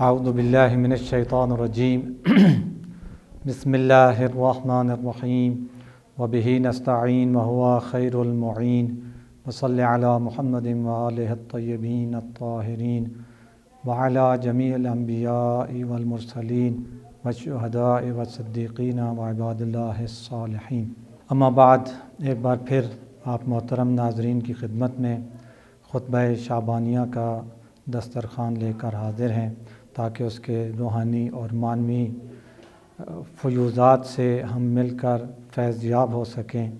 اعوذ باللہ من الشیطان الرجیم بسم اللہ الرحمن الرحیم وبہ نستعین وہو خیر المعین وصلی علی محمد وآلہ الطیبین الطاہرین وعلی جمیع الانبیاء والمرسلین والشہداء والصدیقین وعباد اللہ الصالحین۔ اما بعد، ایک بار پھر آپ محترم ناظرین کی خدمت میں خطبہ شعبانیہ کا دسترخوان لے کر حاضر ہیں تاکہ اس کے روحانی اور معنوی فیوضات سے ہم مل کر فیض یاب ہو سکیں۔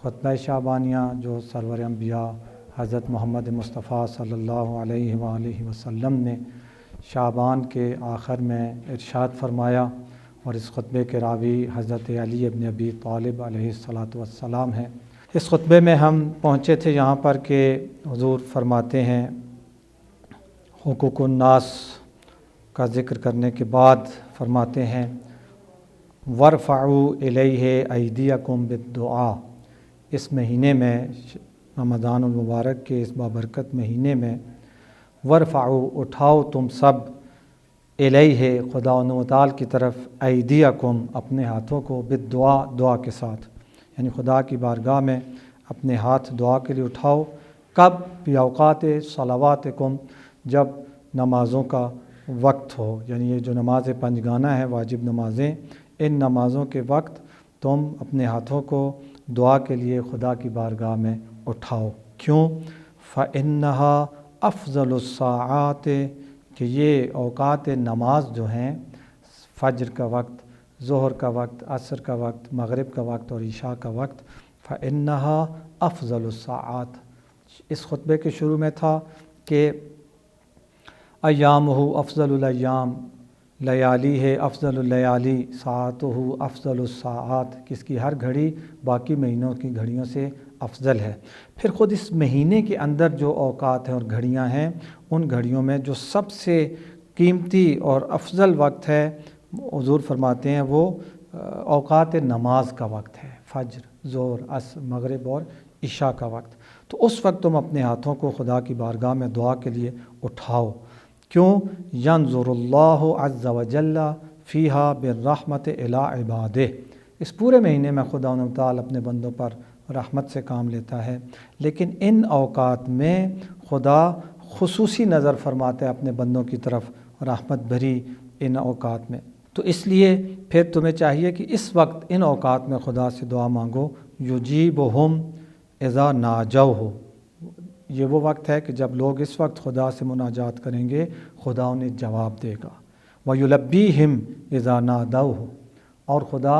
خطبہ شعبانیہ جو سرور انبیاء حضرت محمد مصطفیٰ صلی اللہ علیہ وآلہ وسلم نے شعبان کے آخر میں ارشاد فرمایا، اور اس خطبے کے راوی حضرت علی ابن ابی طالب علیہ السلام ہیں۔ اس خطبے میں ہم پہنچے تھے یہاں پر کہ حضور فرماتے ہیں، حقوق الناس کا ذکر کرنے کے بعد فرماتے ہیں وَارْفَعُوا إِلَيْهِ أَيْدِيَكُمْ بِالدُّعَاء۔ اس مہینے میں، رمضان المبارک کے اس بابرکت مہینے میں، وَارْفَعُوا اٹھاؤ تم سب، إِلَيْهِ خدا تعالی کی طرف، أَيْدِيَكُمْ اپنے ہاتھوں کو، بالدعاء دعا کے ساتھ، یعنی خدا کی بارگاہ میں اپنے ہاتھ دعا کے لیے اٹھاؤ۔ کب؟ فی اوقات صلواتکم، جب نمازوں کا وقت ہو، یعنی یہ جو نماز پنجگانہ ہے، واجب نمازیں، ان نمازوں کے وقت تم اپنے ہاتھوں کو دعا کے لیے خدا کی بارگاہ میں اٹھاؤ۔ کیوں؟ فَإِنَّهَا أَفْضَلُ السَّاعَاتِ، کہ یہ اوقات نماز جو ہیں، فجر کا وقت، ظہر کا وقت، عصر کا وقت، مغرب کا وقت اور عشاء کا وقت، فَإِنَّهَا أَفْضَلُ السَّاعَاتِ۔ اس خطبے کے شروع میں تھا کہ ایامہ افضل الایام، لیالی ہے افضل اللیالی، ساعتہ افضل الساعات، کہ اس کی ہر گھڑی باقی مہینوں کی گھڑیوں سے افضل ہے۔ پھر خود اس مہینے کے اندر جو اوقات ہیں اور گھڑیاں ہیں، ان گھڑیوں میں جو سب سے قیمتی اور افضل وقت ہے، حضور فرماتے ہیں وہ اوقات نماز کا وقت ہے، فجر، ظہر، عصر، مغرب اور عشاء کا وقت۔ تو اس وقت تم اپنے ہاتھوں کو خدا کی بارگاہ میں دعا کے لیے اٹھاؤ۔ کیوں؟ ینظر اللہ عز وجل فیہا بالرحمت الی عبادہ، اس پورے مہینے میں خدا تعالی اپنے بندوں پر رحمت سے کام لیتا ہے، لیکن ان اوقات میں خدا خصوصی نظر فرماتا ہے اپنے بندوں کی طرف، رحمت بھری ان اوقات میں۔ تو اس لیے پھر تمہیں چاہیے کہ اس وقت ان اوقات میں خدا سے دعا مانگو۔ یجیبہم اذا ناجوہ، یہ وہ وقت ہے کہ جب لوگ اس وقت خدا سے مناجات کریں گے، خدا انہیں جواب دے گا۔ وَيُلَبِّيهِمْ إِذَا نَادَوْهُ، اور خدا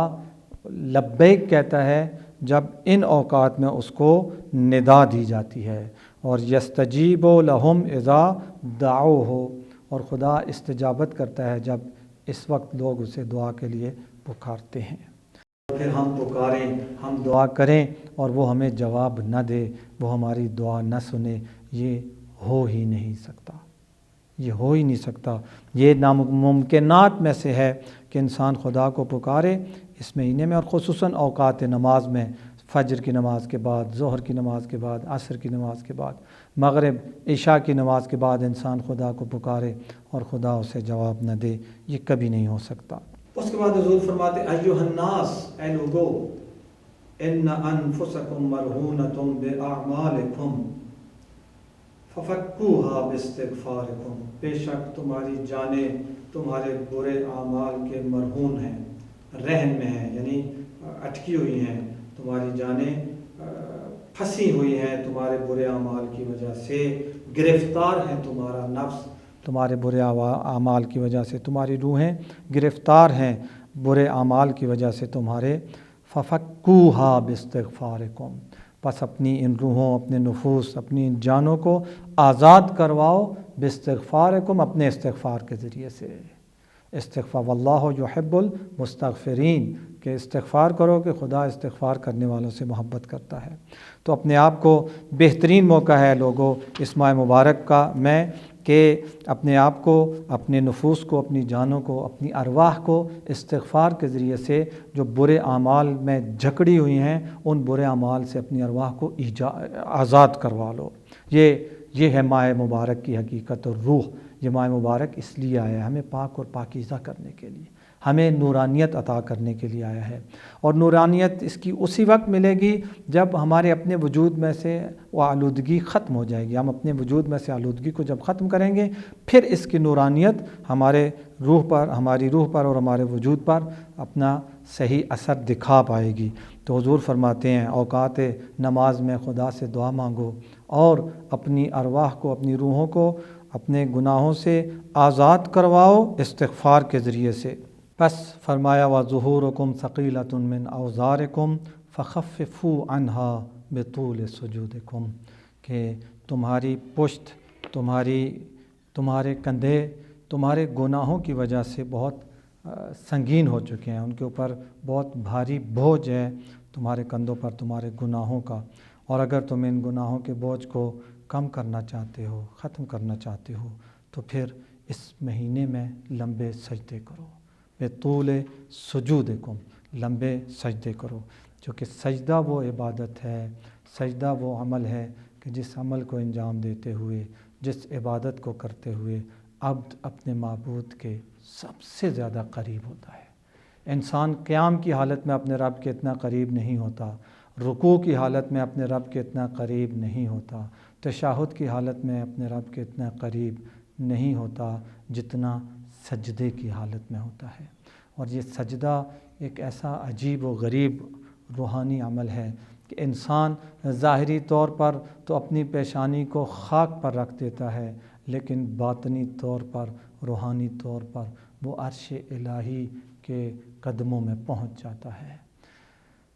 لبیک کہتا ہے جب ان اوقات میں اس کو ندا دی جاتی ہے، اور يَسْتَجِيبُ لَهُمْ إِذَا دَعَوْهُ، اور خدا استجابت کرتا ہے جب اس وقت لوگ اسے دعا کے لیے پکارتے ہیں۔ پھر ہم پکاریں، ہم دعا کریں اور وہ ہمیں جواب نہ دے، وہ ہماری دعا نہ سنے، یہ ہو ہی نہیں سکتا، یہ ہو ہی نہیں سکتا۔ یہ ناممکنات میں سے ہے کہ انسان خدا کو پکارے اس مہینے میں، اور خصوصاً اوقات نماز میں، فجر کی نماز کے بعد، ظہر کی نماز کے بعد، عصر کی نماز کے بعد، مغرب عشاء کی نماز کے بعد انسان خدا کو پکارے اور خدا اسے جواب نہ دے، یہ کبھی نہیں ہو سکتا۔ اس کے بعد حضور فرماتے ایھا الناس، اے لوگو، ان انفسکم مرہونۃ باعمالکم ففکوھا باستغفارکم، بے شک تمہاری جانیں تمہارے برے اعمال کے مرہون ہیں، رہن میں ہیں، یعنی اٹکی ہوئی ہیں، تمہاری جانیں پھنسی ہوئی ہیں تمہارے برے اعمال کی وجہ سے، گرفتار ہیں، تمہارا نفس تمہارے برے اعمال کی وجہ سے، تمہاری روحیں گرفتار ہیں برے اعمال کی وجہ سے تمہارے، ففکوھا باستغفارکم، پس اپنی ان روحوں، اپنے نفوس، اپنی ان جانوں کو آزاد کرواؤ، باستغفارکم، اپنے استغفار کے ذریعے سے۔ استغفار، واللہ یحب المستغفرین، کہ استغفار کرو کہ خدا استغفار کرنے والوں سے محبت کرتا ہے۔ تو اپنے آپ کو، بہترین موقع ہے لوگوں اس ماہ مبارک کا میں، کہ اپنے آپ کو، اپنے نفوس کو، اپنی جانوں کو، اپنی ارواح کو استغفار کے ذریعے سے جو برے اعمال میں جکڑی ہوئی ہیں، ان برے اعمال سے اپنی ارواح کو آزاد کروا لو۔ یہ ہے ماہ مبارک کی حقیقت اور روح، یہ ماہ مبارک اس لیے آیا ہے، ہمیں پاک اور پاکیزہ کرنے کے لیے، ہمیں نورانیت عطا کرنے کے لیے آیا ہے۔ اور نورانیت اس کی اسی وقت ملے گی جب ہمارے اپنے وجود میں سے وہ آلودگی ختم ہو جائے گی۔ ہم اپنے وجود میں سے آلودگی کو جب ختم کریں گے، پھر اس کی نورانیت ہماری روح پر اور ہمارے وجود پر اپنا صحیح اثر دکھا پائے گی۔ تو حضور فرماتے ہیں اوقات نماز میں خدا سے دعا مانگو اور اپنی ارواح کو، اپنی روحوں کو اپنے گناہوں سے آزاد کرواؤ استغفار کے ذریعے سے۔ پس فرمایا وَظُهُورُكُمْ ثَقِيلَةٌ مِّنْ أَوْزَارِكُمْ فَخَفِّفُوا عَنْهَا بِطُولِ صُجُودِكُمْ، کہ تمہاری پشت، تمہارے کندھے تمہارے گناہوں کی وجہ سے بہت سنگین ہو چکے ہیں، ان کے اوپر بہت بھاری بوجھ ہے تمہارے کندھوں پر تمہارے گناہوں کا، اور اگر تم ان گناہوں کے بوجھ کو کم کرنا چاہتے ہو، ختم کرنا چاہتے ہو، تو پھر اس مہینے میں لمبے سجدے کرو، بطول سجودکم، لمبے سجدے کرو، چونکہ سجدہ وہ عبادت ہے، سجدہ وہ عمل ہے کہ جس عمل کو انجام دیتے ہوئے، جس عبادت کو کرتے ہوئے عبد اپنے معبود کے سب سے زیادہ قریب ہوتا ہے۔ انسان قیام کی حالت میں اپنے رب کے اتنا قریب نہیں ہوتا، رکوع کی حالت میں اپنے رب کے اتنا قریب نہیں ہوتا، تشہد کی حالت میں اپنے رب کے اتنا قریب نہیں ہوتا جتنا سجدے کی حالت میں ہوتا ہے۔ اور یہ سجدہ ایک ایسا عجیب و غریب روحانی عمل ہے کہ انسان ظاہری طور پر تو اپنی پیشانی کو خاک پر رکھ دیتا ہے، لیکن باطنی طور پر، روحانی طور پر وہ عرش الہی کے قدموں میں پہنچ جاتا ہے۔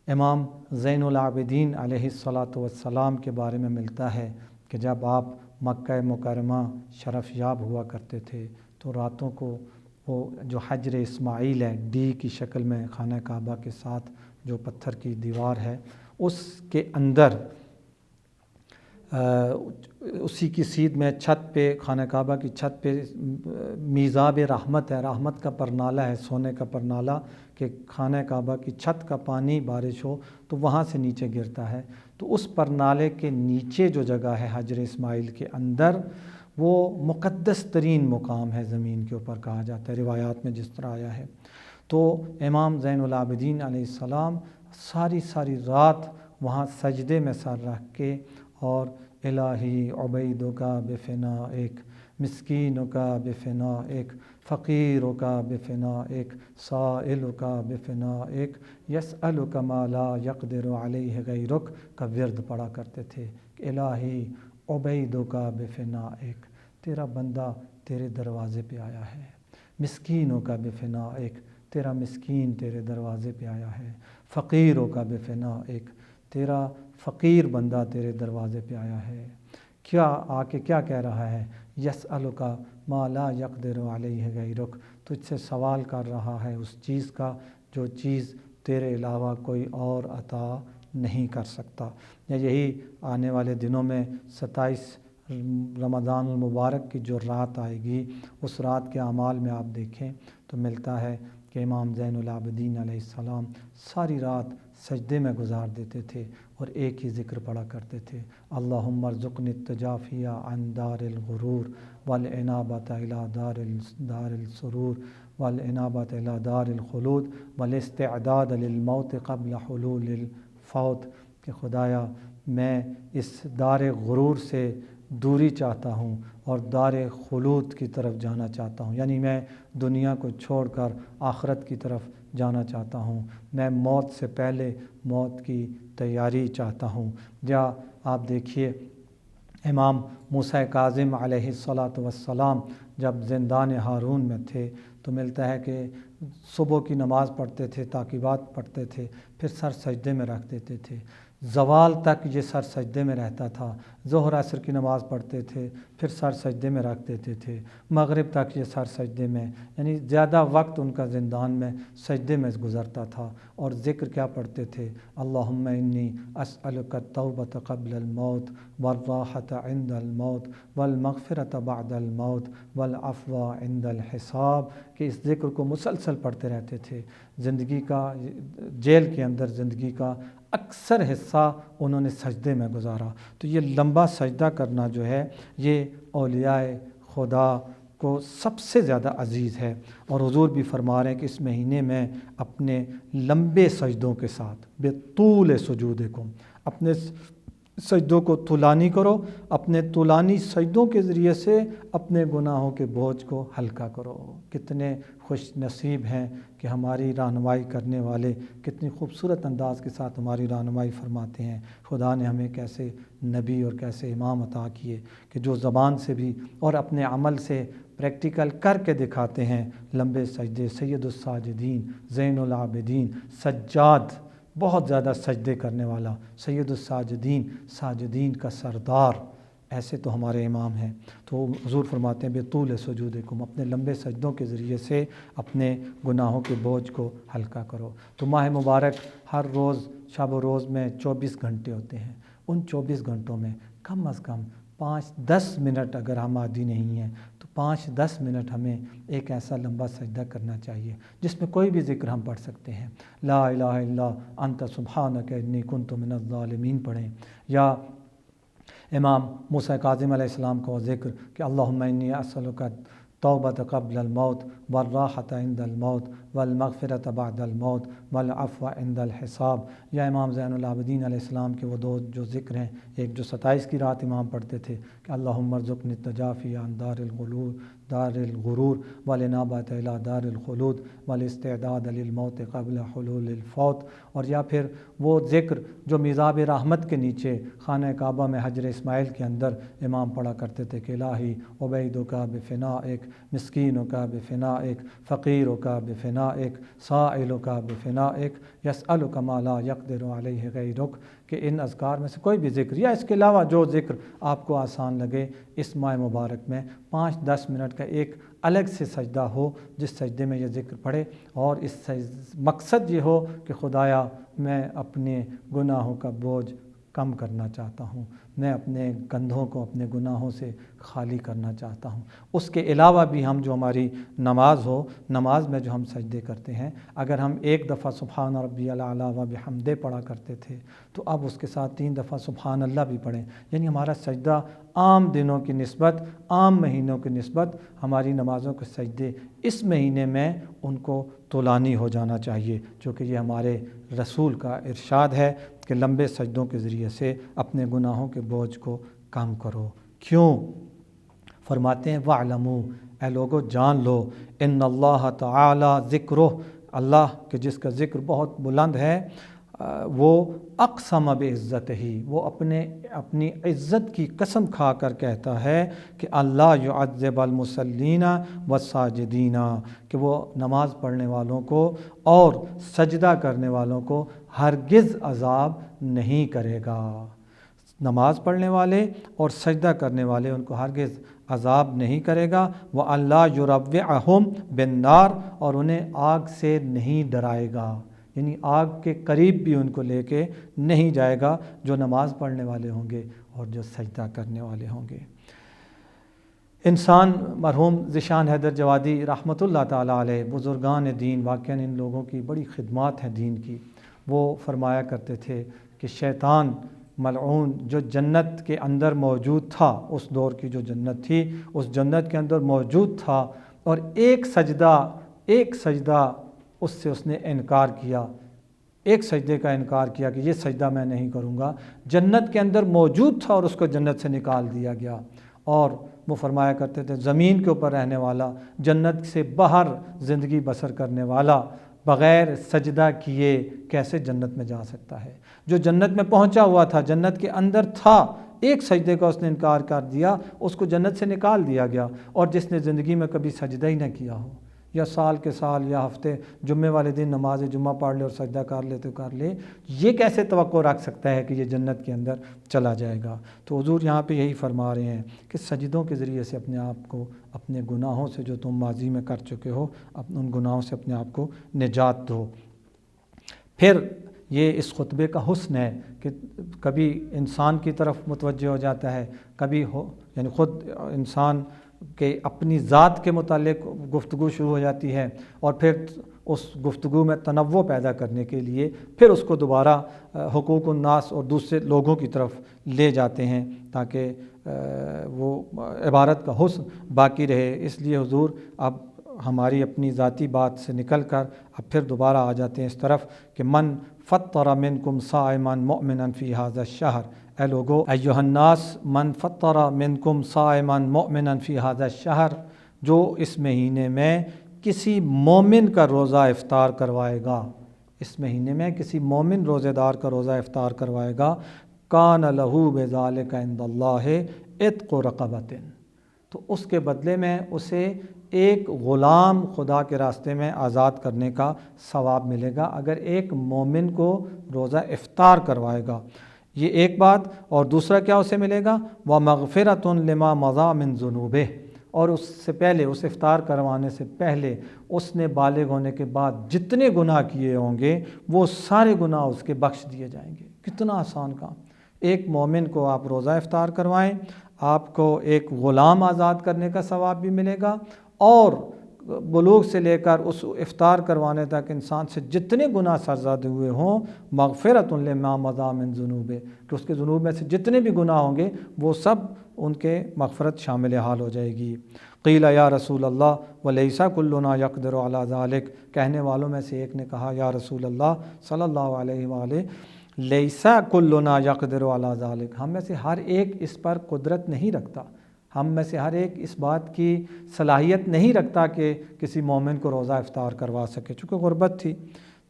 امام زین العابدین علیہ السلام کے بارے میں ملتا ہے کہ جب آپ مکہ مکرمہ شرف یاب ہوا کرتے تھے تو راتوں کو وہ جو حجر اسماعیل ہے، ڈی کی شکل میں خانہ کعبہ کے ساتھ جو پتھر کی دیوار ہے، اس کے اندر اسی کی سیدھ میں چھت پہ، خانہ کعبہ کی چھت پہ میزاب رحمت ہے، رحمت کا پرنالہ ہے، سونے کا پرنالہ، کہ خانہ کعبہ کی چھت کا پانی بارش ہو تو وہاں سے نیچے گرتا ہے، تو اس پرنالے کے نیچے جو جگہ ہے حجر اسماعیل کے اندر، وہ مقدس ترین مقام ہے زمین کے اوپر کہا جاتا ہے، روایات میں جس طرح آیا ہے۔ تو امام زین العابدین علیہ السلام ساری رات وہاں سجدے میں سر رکھ کے اور الہی عبیدک بفنائک، مسکینک بفنائک، فقیرک بفنائک، سائلک بفنائک، یسألک ما لا یقدر علیہ غیرک کا ورد پڑھا کرتے تھے کہ الہی عبیدک بفنائک، تیرا بندہ تیرے دروازے پہ آیا ہے، مسکینک بفنائک، تیرا مسکین تیرے دروازے پہ آیا ہے، فقیرک بفنائک، تیرا فقیر بندہ تیرے دروازے پہ آیا ہے، کیا آ کے کیا کہہ رہا ہے، یسألک ما لا یقدر علیہ غیرک، تجھ سے سوال کر رہا ہے اس چیز کا جو چیز تیرے علاوہ کوئی اور عطا نہیں کر سکتا۔ یہی آنے والے دنوں میں 27 رمضان المبارک کی جو رات آئے گی، اس رات کے اعمال میں آپ دیکھیں تو ملتا ہے کہ امام زین العابدین علیہ السلام ساری رات سجدے میں گزار دیتے تھے اور ایک ہی ذکر پڑھا کرتے تھے، اللہم ارزقنی التجافی عن دار الغرور والانابۃ الی دار السرور والانابۃ الی دار الخلود والاستعداد للموت قبل حلول الفوت، کہ خدایا میں اس دار غرور سے دوری چاہتا ہوں اور دار خلود کی طرف جانا چاہتا ہوں، یعنی میں دنیا کو چھوڑ کر آخرت کی طرف جانا چاہتا ہوں، میں موت سے پہلے موت کی تیاری چاہتا ہوں۔ یا آپ دیکھیے امام موسیٰ کاظم علیہ السلام جب زندان ہارون میں تھے تو ملتا ہے کہ صبح کی نماز پڑھتے تھے، تعقیبات پڑھتے تھے، پھر سر سجدے میں رکھ دیتے تھے، زوال تک یہ سر سجدے میں رہتا تھا، ظہر عصر کی نماز پڑھتے تھے، پھر سر سجدے میں رکھ دیتے تھے، مغرب تک یہ سر سجدے میں، یعنی زیادہ وقت ان کا زندان میں سجدے میں گزرتا تھا۔ اور ذکر کیا پڑھتے تھے، اللہم انی اسألک التوبۃ قبل الموت والراحۃ عند الموت والمغفرۃ بعد الموت والعفو عند الحساب، کہ اس ذکر کو مسلسل پڑھتے رہتے تھے۔ زندگی کا، جیل کے اندر زندگی کا اکثر حصہ انہوں نے سجدے میں گزارا۔ تو یہ لمبا سجدہ کرنا جو ہے، یہ اولیاء خدا کو سب سے زیادہ عزیز ہے۔ اور حضور بھی فرما رہے ہیں کہ اس مہینے میں اپنے لمبے سجدوں کے ساتھ بے طول سجودکم، اپنے سجدوں کو طولانی کرو، اپنے طولانی سجدوں کے ذریعے سے اپنے گناہوں کے بوجھ کو ہلکا کرو۔ کتنے خوش نصیب ہیں کہ ہماری رہنمائی کرنے والے کتنی خوبصورت انداز کے ساتھ ہماری رہنمائی فرماتے ہیں۔ خدا نے ہمیں کیسے نبی اور کیسے امام عطا کیے کہ جو زبان سے بھی اور اپنے عمل سے پریکٹیکل کر کے دکھاتے ہیں۔ لمبے سجدے، سید الساجدین، زین العابدین، سجاد، بہت زیادہ سجدے کرنے والا، سید الساجدین، ساجدین کا سردار، ایسے تو ہمارے امام ہیں۔ تو حضور فرماتے ہیں بطول سجودکم، اپنے لمبے سجدوں کے ذریعے سے اپنے گناہوں کے بوجھ کو ہلکا کرو۔ تو ماہ مبارک ہر روز شب و روز میں 24 گھنٹے ہوتے ہیں۔ ان 24 گھنٹوں میں کم از کم 5-10 منٹ، اگر ہم عادی نہیں ہیں تو 5-10 منٹ ہمیں ایک ایسا لمبا سجدہ کرنا چاہیے جس میں کوئی بھی ذکر ہم پڑھ سکتے ہیں۔ لا الہ الا انت سبحانک انی کنت من الظالمین پڑھیں، یا امام موسیٰ کاظم علیہ السلام کا وہ ذکر کہ اللہم انی اسألک توبۃ قبل الموت والراحۃ عند الموت والمغفرۃ بعد الموت والعفو عند الحساب، یا امام زین العابدین علیہ السلام کے وہ دو جو ذکر ہیں، ایک جو 27 کی رات امام پڑھتے تھے کہ اللہم ارزقنی التجافی عن دار الغرور والانابۃ الی دار الخلود والاستعداد للموت قبل حلول الفوت، اور یا پھر وہ ذکر جو میزاب رحمت کے نیچے خانہ کعبہ میں حجر اسماعیل کے اندر امام پڑھا کرتے تھے کہ الہی عبیدک بفنائک، مسکینک بفنائک، فقیرک بفنائک، سائلک بفنائک، یسألک ما لا یقدر علیہ غیرک، کہ ان اذکار میں سے کوئی بھی ذکر یا اس کے علاوہ جو ذکر آپ کو آسان لگے اس ماہ مبارک میں 5-10 منٹ کا ایک الگ سے سجدہ ہو جس سجدے میں یہ ذکر پڑھے، اور اس مقصد یہ ہو کہ خدایا میں اپنے گناہوں کا بوجھ کم کرنا چاہتا ہوں، میں اپنے کندھوں کو اپنے گناہوں سے خالی کرنا چاہتا ہوں۔ اس کے علاوہ بھی ہم جو ہماری نماز ہو، نماز میں جو ہم سجدے کرتے ہیں، اگر ہم ایک دفعہ سبحان ربی الاعلیٰ و بحمدہ پڑھا کرتے تھے تو اب اس کے ساتھ 3 دفعہ سبحان اللہ بھی پڑھیں، یعنی ہمارا سجدہ عام دنوں کی نسبت، عام مہینوں کی نسبت ہماری نمازوں کے سجدے اس مہینے میں ان کو طولانی ہو جانا چاہیے، چونکہ یہ ہمارے رسول کا ارشاد ہے کہ لمبے سجدوں کے ذریعے سے اپنے گناہوں کے بوجھ کو کم کرو۔ کیوں؟ فرماتے ہیں وَاعْلَمُوا، اے لوگو جان لو، ان اللہ تعالی ذکرہ، اللہ کہ جس کا ذکر بہت بلند ہے، وہ اقسم بعزتہ، وہ اپنی عزت کی قسم کھا کر کہتا ہے کہ اللہ یعذب المصلین والساجدین، کہ وہ نماز پڑھنے والوں کو اور سجدہ کرنے والوں کو ہرگز عذاب نہیں کرے گا۔ نماز پڑھنے والے اور سجدہ کرنے والے ان کو ہرگز عذاب نہیں کرے گا۔ وَأَلَّا يُرَوِّعَهُمْ بِالنَّارِ، اور انہیں آگ سے نہیں ڈرائے گا، یعنی آگ کے قریب بھی ان کو لے کے نہیں جائے گا جو نماز پڑھنے والے ہوں گے اور جو سجدہ کرنے والے ہوں گے۔ انسان مرحوم ذیشان حیدر جوادی رحمۃ اللہ تعالیٰ علیہ، بزرگان دین، واقعاً ان لوگوں کی بڑی خدمات ہیں دین کی، وہ فرمایا کرتے تھے کہ شیطان ملعون جو جنت کے اندر موجود تھا، اس دور کی جو جنت تھی اس جنت کے اندر موجود تھا، اور ایک سجدہ اس نے انکار کیا، ایک سجدے کا انکار کیا کہ یہ سجدہ میں نہیں کروں گا، جنت کے اندر موجود تھا اور اس کو جنت سے نکال دیا گیا۔ اور وہ فرمایا کرتے تھے زمین کے اوپر رہنے والا، جنت سے باہر زندگی بسر کرنے والا، بغیر سجدہ کیے کیسے جنت میں جا سکتا ہے؟ جو جنت میں پہنچا ہوا تھا، جنت کے اندر تھا، ایک سجدے کا اس نے انکار کر دیا، اس کو جنت سے نکال دیا گیا۔ اور جس نے زندگی میں کبھی سجدہ ہی نہ کیا ہو، یا سال کے سال یا ہفتے جمعے والے دن نماز جمعہ پڑھ لے اور سجدہ کر لے تو کر لے، یہ کیسے توقع رکھ سکتا ہے کہ یہ جنت کے اندر چلا جائے گا؟ تو حضور یہاں پہ یہی فرما رہے ہیں کہ سجدوں کے ذریعے سے اپنے آپ کو اپنے گناہوں سے جو تم ماضی میں کر چکے ہو، ان گناہوں سے اپنے آپ کو نجات دو۔ پھر یہ اس خطبے کا حسن ہے کہ کبھی انسان کی طرف متوجہ ہو جاتا ہے، کبھی یعنی خود انسان کہ اپنی ذات کے متعلق گفتگو شروع ہو جاتی ہے، اور پھر اس گفتگو میں تنوع پیدا کرنے کے لیے پھر اس کو دوبارہ حقوق الناس اور دوسرے لوگوں کی طرف لے جاتے ہیں تاکہ وہ عبارت کا حسن باقی رہے۔ اس لیے حضور اب ہماری اپنی ذاتی بات سے نکل کر اب پھر دوبارہ آ جاتے ہیں اس طرف کہ من فطر منکم صائما مؤمنا فی ھذا الشہر، اے لوگو ایھا الناس من فطر منکم صائما مؤمنا فی ھذا الشہر، جو اس مہینے میں کسی مومن کا روزہ افطار کروائے گا، اس مہینے میں کسی مومن روزہ دار کا روزہ افطار کروائے گا، کان لہ بذالک عند اللہ عتق رقبۃ، تو اس کے بدلے میں اسے ایک غلام خدا کے راستے میں آزاد کرنے کا ثواب ملے گا اگر ایک مومن کو روزہ افطار کروائے گا۔ یہ ایک بات، اور دوسرا کیا اسے ملے گا؟ وَمَغْفِرَةٌ لِمَا مَضَىٰ مِن ذُنُوبِهِ، اور اس سے پہلے، اس افطار کروانے سے پہلے اس نے بالغ ہونے کے بعد جتنے گناہ کیے ہوں گے وہ سارے گناہ اس کے بخش دیے جائیں گے۔ کتنا آسان کام! ایک مومن کو آپ روزہ افطار کروائیں، آپ کو ایک غلام آزاد کرنے کا ثواب بھی ملے گا، اور بلوغ سے لے کر اس افطار کروانے تک انسان سے جتنے گناہ سرزد ہوئے ہوں، مغفرۃ لما مضیٰ من ذنوبہ، کہ اس کے ذنوب میں سے جتنے بھی گناہ ہوں گے وہ سب ان کے مغفرت شامل حال ہو جائے گی۔ قیل یا رسول اللہ ولیس کلنا یقدر علی ذلک، کہنے والوں میں سے ایک نے کہا یا رسول اللہ صلی اللہ علیہ وآلہ، لیسا کلنا یقدر علی ذلک، ہم میں سے ہر ایک اس پر قدرت نہیں رکھتا، ہم میں سے ہر ایک اس بات کی صلاحیت نہیں رکھتا کہ کسی مومن کو روزہ افطار کروا سکے، چونکہ غربت تھی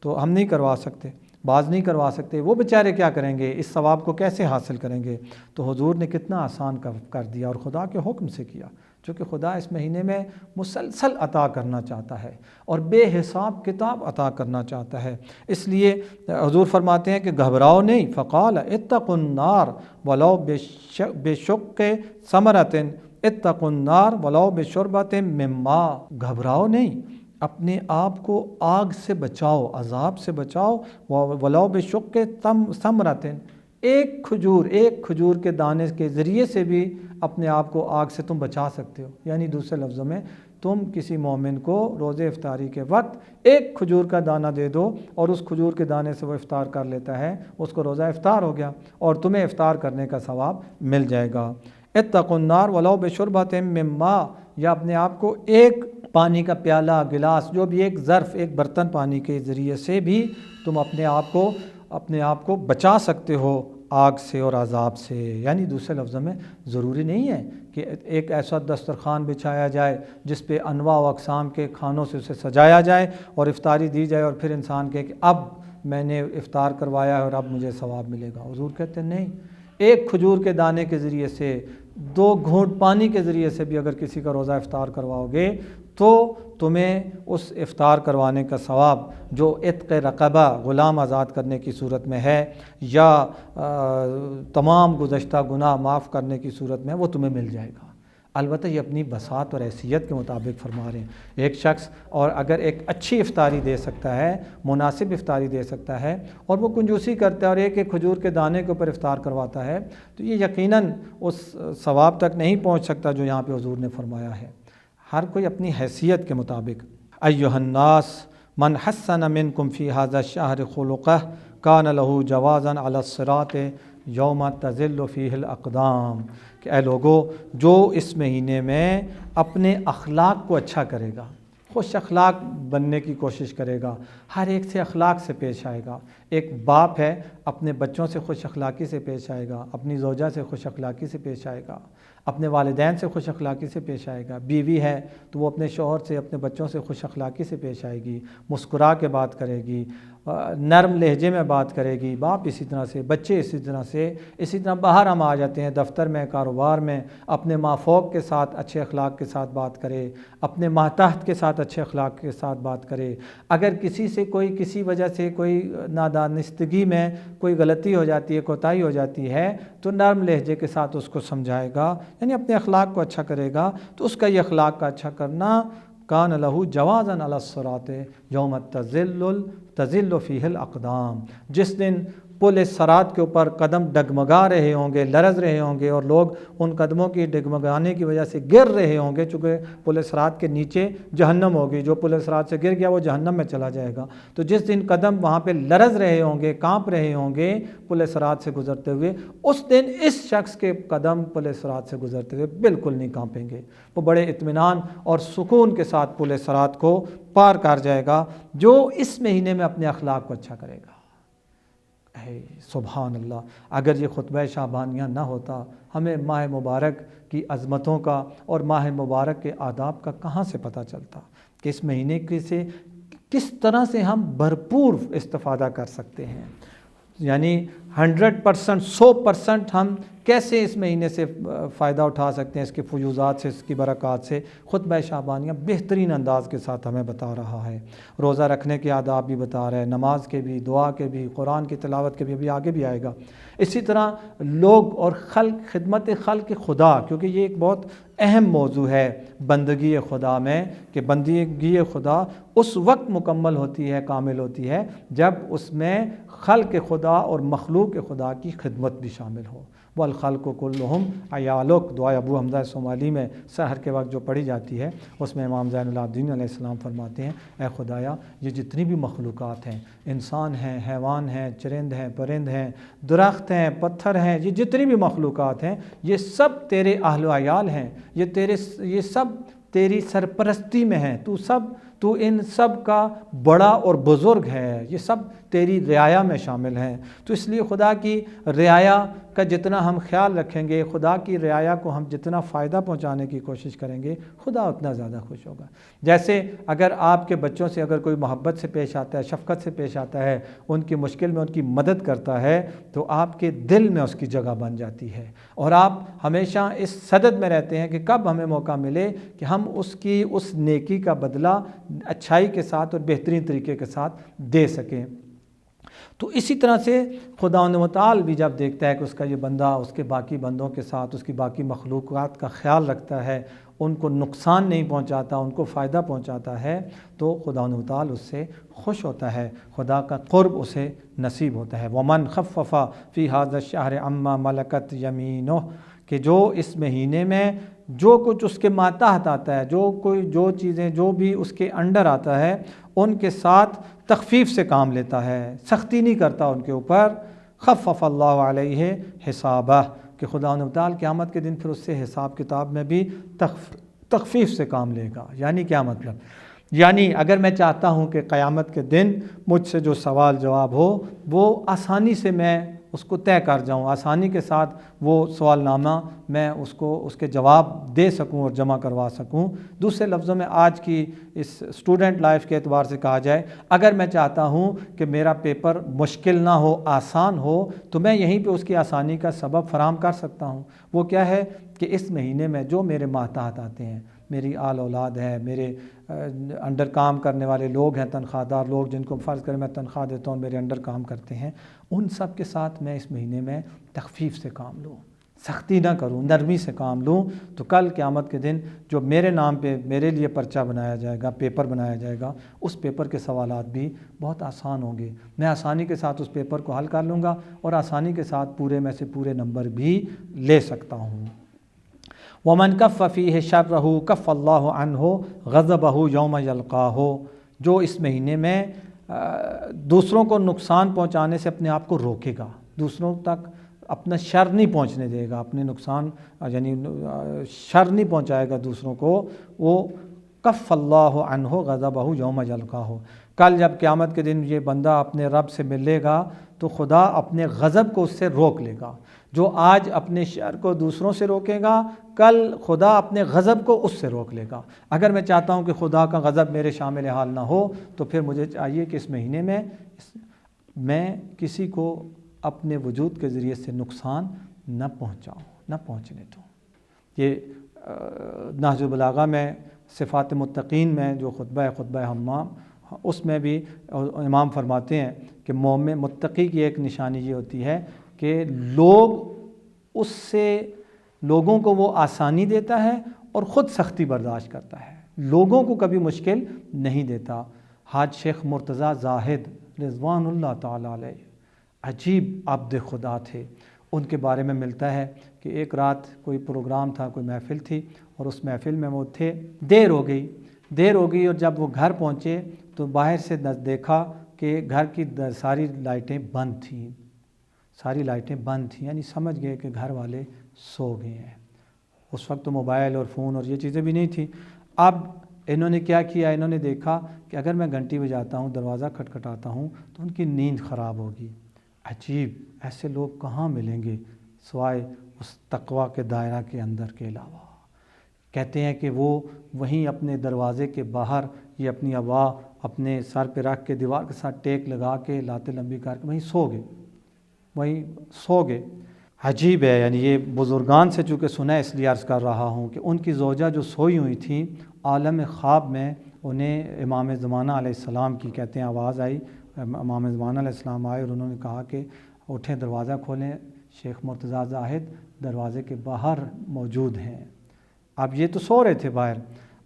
تو ہم نہیں کروا سکتے، بعض نہیں کروا سکتے، وہ بیچارے کیا کریں گے، اس ثواب کو کیسے حاصل کریں گے؟ تو حضور نے کتنا آسان کر دیا، اور خدا کے حکم سے کیا، چونکہ خدا اس مہینے میں مسلسل عطا کرنا چاہتا ہے اور بے حساب کتاب عطا کرنا چاہتا ہے۔ اس لیے حضور فرماتے ہیں کہ گھبراؤ نہیں، فقال اتقوا النار ولو بشق ثمرۃ، اتقوا النار ولو بشربۃ من ماء، گھبراؤ نہیں، اپنے آپ کو آگ سے بچاؤ، عذاب سے بچاؤ، ولو بشق ثمرۃ، ایک کھجور کے دانے کے ذریعے سے بھی اپنے آپ کو آگ سے تم بچا سکتے ہو۔ یعنی دوسرے لفظوں میں تم کسی مومن کو روزے افطاری کے وقت ایک کھجور کا دانہ دے دو، اور اس کھجور کے دانے سے وہ افطار کر لیتا ہے، اس کو روزہ افطار ہو گیا، اور تمہیں افطار کرنے کا ثواب مل جائے گا۔ اتقوا النار ولو بشربۃ من ماء، یا اپنے آپ کو ایک پانی کا پیالہ، گلاس، جو بھی ایک ظرف، ایک برتن پانی کے ذریعے سے بھی تم اپنے آپ کو بچا سکتے ہو آگ سے اور عذاب سے۔ یعنی دوسرے لفظوں میں ضروری نہیں ہے کہ ایک ایسا دسترخوان بچھایا جائے جس پہ انواع و اقسام کے کھانوں سے اسے سجایا جائے اور افطاری دی جائے، اور پھر انسان کہے کہ اب میں نے افطار کروایا ہے اور اب مجھے ثواب ملے گا۔ حضور کہتے ہیں نہیں، ایک کھجور کے دانے کے ذریعے سے، 2 گھونٹ پانی کے ذریعے سے بھی اگر کسی کا روزہ افطار کرواؤ گے تو تمہیں اس افطار کروانے کا ثواب جو عتق رقبہ، غلام آزاد کرنے کی صورت میں ہے، یا تمام گزشتہ گناہ معاف کرنے کی صورت میں، وہ تمہیں مل جائے گا۔ البتہ یہ اپنی بساط اور حیثیت کے مطابق فرما رہے ہیں۔ ایک شخص اور اگر ایک اچھی افطاری دے سکتا ہے، مناسب افطاری دے سکتا ہے، اور وہ کنجوسی کرتا ہے اور ایک کھجور کے دانے کے اوپر افطار کرواتا ہے، تو یہ یقیناً اس ثواب تک نہیں پہنچ سکتا جو یہاں پہ حضور نے فرمایا ہے۔ ہر کوئی اپنی حیثیت کے مطابق۔ ایھا الناس من حسن منکم فی ھذا الشہر خلقہ کان لہ جوازا علی الصراط یوم تزل فیہ الاقدام، کہ اے لوگو، جو اس مہینے میں اپنے اخلاق کو اچھا کرے گا، خوش اخلاق بننے کی کوشش کرے گا، ہر ایک سے اخلاق سے پیش آئے گا۔ ایک باپ ہے، اپنے بچوں سے خوش اخلاقی سے پیش آئے گا، اپنی زوجہ سے خوش اخلاقی سے پیش آئے گا، اپنے والدین سے خوش اخلاقی سے پیش آئے گا، بیوی ہے تو وہ اپنے شوہر سے، اپنے بچوں سے خوش اخلاقی سے پیش آئے گی، مسکرا کے بات کرے گی، نرم لہجے میں بات کرے گی، باپ اسی طرح سے، بچے اسی طرح باہر ہم آ جاتے ہیں، دفتر میں، کاروبار میں، اپنے مافوق کے ساتھ اچھے اخلاق کے ساتھ بات کرے، اپنے ماتحت کے ساتھ اچھے اخلاق کے ساتھ بات کرے۔ اگر کسی سے کوئی کسی وجہ سے کوئی نادانستگی میں کوئی غلطی ہو جاتی ہے، کوتاہی ہو جاتی ہے، تو نرم لہجے کے ساتھ اس کو سمجھائے گا، یعنی اپنے اخلاق کو اچھا کرے گا، تو اس کا یہ اخلاق کا اچھا کرنا کان لہ جوازا علی الصراط یوم تزل فیہ الاقدام، جس دن پل صراط کے اوپر قدم ڈگمگا رہے ہوں گے، لرز رہے ہوں گے، اور لوگ ان قدموں کی ڈگمگانے کی وجہ سے گر رہے ہوں گے، چونکہ پل صراط کے نیچے جہنم ہوگی، جو پل صراط سے گر گیا وہ جہنم میں چلا جائے گا۔ تو جس دن قدم وہاں پہ لرز رہے ہوں گے، کانپ رہے ہوں گے پل صراط سے گزرتے ہوئے، اس دن اس شخص کے قدم پل صراط سے گزرتے ہوئے بالکل نہیں کانپیں گے، وہ بڑے اطمینان اور سکون کے ساتھ پل صراط کو پار کر جائے گا، جو اس مہینے میں اپنے اخلاق کو اچھا کرے گا۔ سبحان اللہ، اگر یہ خطبہ شعبانیہ نہ ہوتا، ہمیں ماہ مبارک کی عظمتوں کا اور ماہ مبارک کے آداب کا کہاں سے پتہ چلتا کہ اس مہینے سے کس طرح سے ہم بھرپور استفادہ کر سکتے ہیں، یعنی 100%، 100% ہم کیسے اس مہینے سے فائدہ اٹھا سکتے ہیں، اس کے فیوضات سے، اس کی برکات سے۔ خطبہ شعبانیہ بہترین انداز کے ساتھ ہمیں بتا رہا ہے، روزہ رکھنے کے آداب بھی بتا رہا ہے، نماز کے بھی، دعا کے بھی، قرآن کی تلاوت کے بھی، ابھی آگے بھی آئے گا۔ اسی طرح لوگ اور خلق، خدمت خلق خدا، کیونکہ یہ ایک بہت اہم موضوع ہے بندگی خدا میں، کہ بندگی خدا اس وقت مکمل ہوتی ہے، کامل ہوتی ہے، جب اس میں خلق خدا اور مخلوق خدا کی خدمت بھی شامل ہو۔ والخلق کلہم عیالک، دعائے ابو حمزہ صومالی میں سحر کے وقت جو پڑھی جاتی ہے، اس میں امام زین العابدین علیہ السلام فرماتے ہیں، اے خدایا یہ جتنی بھی مخلوقات ہیں، انسان ہیں، حیوان ہیں، چرند ہیں، پرند ہیں، درخت ہیں، پتھر ہیں، یہ جتنی بھی مخلوقات ہیں، یہ سب تیرے اہل و عیال ہیں، یہ سب تیری سرپرستی میں ہیں، تو ان سب کا بڑا اور بزرگ ہے، یہ سب تیری رعایا میں شامل ہیں۔ تو اس لیے خدا کی رعایا کا جتنا ہم خیال رکھیں گے، خدا کی رعایا کو ہم جتنا فائدہ پہنچانے کی کوشش کریں گے، خدا اتنا زیادہ خوش ہوگا۔ جیسے اگر آپ کے بچوں سے اگر کوئی محبت سے پیش آتا ہے، شفقت سے پیش آتا ہے، ان کی مشکل میں ان کی مدد کرتا ہے، تو آپ کے دل میں اس کی جگہ بن جاتی ہے، اور آپ ہمیشہ اس صدد میں رہتے ہیں کہ کب ہمیں موقع ملے کہ ہم اس نیکی کا بدلہ اچھائی کے ساتھ اور بہترین طریقے کے ساتھ دے سکیں۔ تو اسی طرح سے خداوند متعال بھی جب دیکھتا ہے کہ اس کا یہ بندہ اس کے باقی بندوں کے ساتھ، اس کی باقی مخلوقات کا خیال رکھتا ہے، ان کو نقصان نہیں پہنچاتا، ان کو فائدہ پہنچاتا ہے، تو خداوند متعال اس سے خوش ہوتا ہے، خدا کا قرب اسے نصیب ہوتا ہے۔ وَمَنْ خَفَّفَ فِي هَذَا الشَّهْرِ عَمَّا مَلَكَتْ يَمِينُهُ، کہ جو اس مہینے میں جو کچھ اس کے ماتحت آتا ہے، جو چیزیں جو بھی اس کے انڈر آتا ہے، ان کے ساتھ تخفیف سے کام لیتا ہے، سختی نہیں کرتا ان کے اوپر۔ خفف اللہ علیہ حسابہ، کہ خدا متعال قیامت کے دن پھر اس سے حساب کتاب میں بھی تخفیف سے کام لے گا۔ یعنی کیا مطلب؟ یعنی اگر میں چاہتا ہوں کہ قیامت کے دن مجھ سے جو سوال جواب ہو وہ آسانی سے میں اس کو طے کر جاؤں، آسانی کے ساتھ وہ سوال نامہ میں اس کے جواب دے سکوں اور جمع کروا سکوں۔ دوسرے لفظوں میں آج کی اس اسٹوڈنٹ لائف کے اعتبار سے کہا جائے، اگر میں چاہتا ہوں کہ میرا پیپر مشکل نہ ہو، آسان ہو، تو میں یہیں پہ اس کی آسانی کا سبب فراہم کر سکتا ہوں۔ وہ کیا ہے کہ اس مہینے میں جو میرے ماتحت آتے ہیں، میری آل اولاد ہے، میرے انڈر کام کرنے والے لوگ ہیں، تنخواہ دار لوگ جن کو فرض کریں میں تنخواہ دیتا ہوں، میرے انڈر کام کرتے ہیں، ان سب کے ساتھ میں اس مہینے میں تخفیف سے کام لوں، سختی نہ کروں، نرمی سے کام لوں، تو کل قیامت کے دن جو میرے نام پہ میرے لیے پرچہ بنایا جائے گا، پیپر بنایا جائے گا، اس پیپر کے سوالات بھی بہت آسان ہوں گے، میں آسانی کے ساتھ اس پیپر کو حل کر لوں گا اور آسانی کے ساتھ پورے میں سے پورے نمبر بھی لے سکتا ہوں۔ وَمَنْ كَفَّ فِيهِ شَرَّهُ كَفَّ اللَّهُ عَنْهُ غَضَبَهُ يَوْمَ يَلْقَاهُ، جو اس مہینے میں دوسروں کو نقصان پہنچانے سے اپنے آپ کو روکے گا، دوسروں تک اپنا شر نہیں پہنچنے دے گا، اپنے نقصان یعنی شر نہیں پہنچائے گا دوسروں کو، وہ کف اللہ عنہ غضبہ یوم یلقاہ، کل جب قیامت کے دن یہ بندہ اپنے رب سے ملے گا تو خدا اپنے غضب کو اس سے روک لے گا۔ جو آج اپنے شر کو دوسروں سے روکے گا، کل خدا اپنے غضب کو اس سے روک لے گا۔ اگر میں چاہتا ہوں کہ خدا کا غضب میرے شامل حال نہ ہو، تو پھر مجھے چاہیے کہ اس مہینے میں کسی کو اپنے وجود کے ذریعے سے نقصان نہ پہنچاؤں، نہ پہنچنے دوں۔ یہ نہج البلاغہ میں صفات متقین میں جو خطبہ حمام، اس میں بھی امام فرماتے ہیں کہ مومن متقی کی ایک نشانی یہ ہوتی ہے کہ لوگوں کو وہ آسانی دیتا ہے اور خود سختی برداشت کرتا ہے، لوگوں کو کبھی مشکل نہیں دیتا۔ حاج شیخ مرتضیٰ زاہد رضوان اللہ تعالی علیہ عجیب عبد خدا تھے۔ ان کے بارے میں ملتا ہے کہ ایک رات کوئی پروگرام تھا، کوئی محفل تھی، اور اس محفل میں وہ تھے، دیر ہو گئی اور جب وہ گھر پہنچے تو باہر سے دیکھا کہ گھر کی ساری لائٹیں بند تھیں، یعنی سمجھ گئے کہ گھر والے سو گئے ہیں۔ اس وقت تو موبائل اور فون اور یہ چیزیں بھی نہیں تھیں۔ اب انہوں نے کیا کیا، انہوں نے دیکھا کہ اگر میں گھنٹی بجاتا ہوں، دروازہ کھٹکھٹاتا ہوں تو ان کی نیند خراب ہوگی۔ عجیب، ایسے لوگ کہاں ملیں گے سوائے اس تقویٰ کے دائرہ کے اندر کے علاوہ۔ کہتے ہیں کہ وہ وہیں اپنے دروازے کے باہر یہ اپنی ہوا اپنے سر پہ رکھ کے دیوار کے ساتھ ٹیک لگا کے لاتیں لمبی کر کے وہیں سو گئے۔ عجیب ہے، یعنی یہ بزرگان سے چونکہ سنا ہے اس لیے عرض کر رہا ہوں کہ ان کی زوجہ جو سوئی ہوئی تھیں، عالم خواب میں انہیں امام زمانہ علیہ السلام کی کہتے ہیں آواز آئی۔ امام زمانہ علیہ السلام آئے اور انہوں نے کہا کہ اٹھیں، دروازہ کھولیں، شیخ مرتضیٰ زاہد دروازے کے باہر موجود ہیں۔ اب یہ تو سو رہے تھے باہر،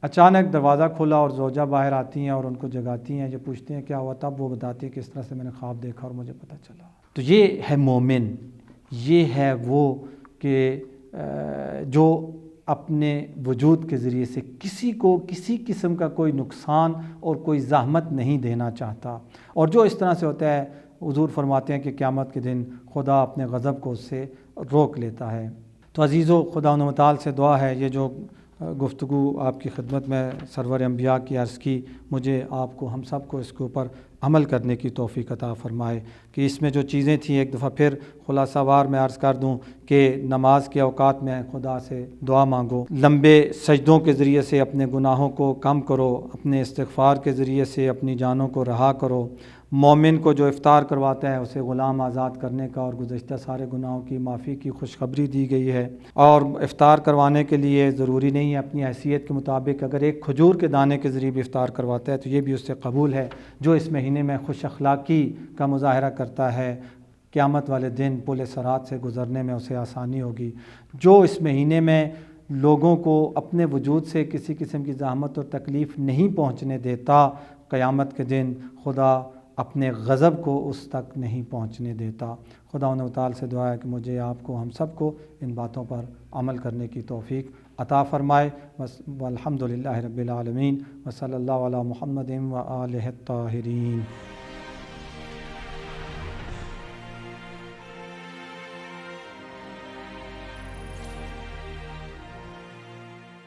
اچانک دروازہ کھولا اور زوجہ باہر آتی ہیں اور ان کو جگاتی ہیں، جو پوچھتے ہیں کیا ہوا، تب وہ بتاتی ہے کہ اس طرح سے میں نے خواب دیکھا اور مجھے پتہ چلا۔ تو یہ ہے مومن، یہ ہے وہ کہ جو اپنے وجود کے ذریعے سے کسی کو کسی قسم کا کوئی نقصان اور کوئی زحمت نہیں دینا چاہتا، اور جو اس طرح سے ہوتا ہے حضور فرماتے ہیں کہ قیامت کے دن خدا اپنے غضب کو اس سے روک لیتا ہے۔ تو عزیزو، خدا و تعالی سے دعا ہے یہ جو گفتگو آپ کی خدمت میں سرور انبیاء کی عرض کی، مجھے آپ کو ہم سب کو اس کے اوپر عمل کرنے کی توفیق عطا فرمائے، کہ اس میں جو چیزیں تھیں ایک دفعہ پھر خلاصہ وار میں عرض کر دوں کہ نماز کے اوقات میں خدا سے دعا مانگو، لمبے سجدوں کے ذریعے سے اپنے گناہوں کو کم کرو، اپنے استغفار کے ذریعے سے اپنی جانوں کو رہا کرو۔ مومن کو جو افطار کرواتا ہے اسے غلام آزاد کرنے کا اور گزشتہ سارے گناہوں کی معافی کی خوشخبری دی گئی ہے، اور افطار کروانے کے لیے ضروری نہیں ہے اپنی حیثیت کے مطابق، اگر ایک کھجور کے دانے کے ذریعے بھی افطار کرواتا ہے تو یہ بھی اس سے قبول ہے۔ جو اس مہینے میں خوش اخلاقی کا مظاہرہ کرتا ہے، قیامت والے دن پل صراط سے گزرنے میں اسے آسانی ہوگی۔ جو اس مہینے میں لوگوں کو اپنے وجود سے کسی قسم کی زحمت اور تکلیف نہیں پہنچنے دیتا، قیامت کے دن خدا اپنے غضب کو اس تک نہیں پہنچنے دیتا۔ خدا و تعالی سے دعا ہے کہ مجھے، آپ کو، ہم سب کو ان باتوں پر عمل کرنے کی توفیق عطا فرمائے۔ والحمد للہ رب العالمین، وصلی اللہ علی محمد و آلہ الطاہرین۔